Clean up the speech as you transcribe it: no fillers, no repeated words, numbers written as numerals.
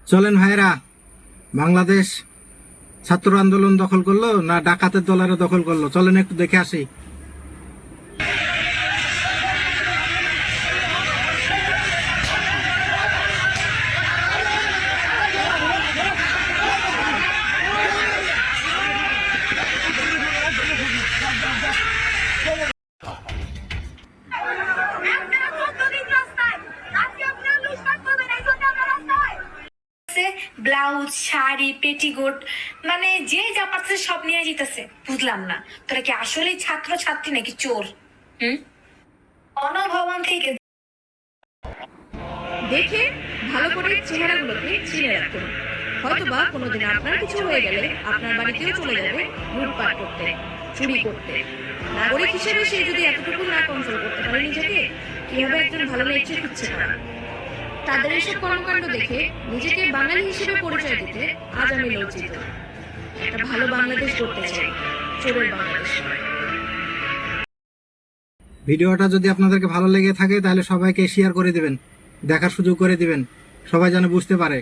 চলেন ভাইরা, বাংলাদেশ ছাত্র আন্দোলন দখল করলো না ডাকাতের দলেরা দখল করলো, চলেন একটু দেখে আসি। ব্লাউজ, শাড়ি, পেটিকোট, মানে যে যা পাচ্ছে সব নিয়ে যেতেছে। বুঝলাম না, তোরা কি আসলে ছাত্র ছাত্রী নাকি চোর? অনভবন থেকে দেখে ভালো করে চেহারাগুলোকে চিনে রাখুন। হয়তোবা কোনোদিন আপনার কিছু হয়ে গেলে আপনার বাড়িতেও চলে যাবে লুটপাট করতে, চুরি করতে। নাগরিক হিসেবে সে যদি এতটুকু না কন্ট্রোল করতে পারে নিজেকে, কিভাবে একজন ভালো নেত্রী খুঁজছে না? তাদের এসব কর্মকাণ্ড দেখে নিজেকে বাঙালি হিসেবে পরিচয় দিতে আজ আমি লজ্জিত। একটা ভালো বাংলাদেশ করতে চাই, চোরের বাংলাদেশ নয়। ভিডিওটা যদি আপনাদেরকে ভালো লেগে থাকে তাহলে সবাইকে শেয়ার করে দিবেন, দেখার সুযোগ করে দিবেন, সবাই যেন বুঝতে পারে।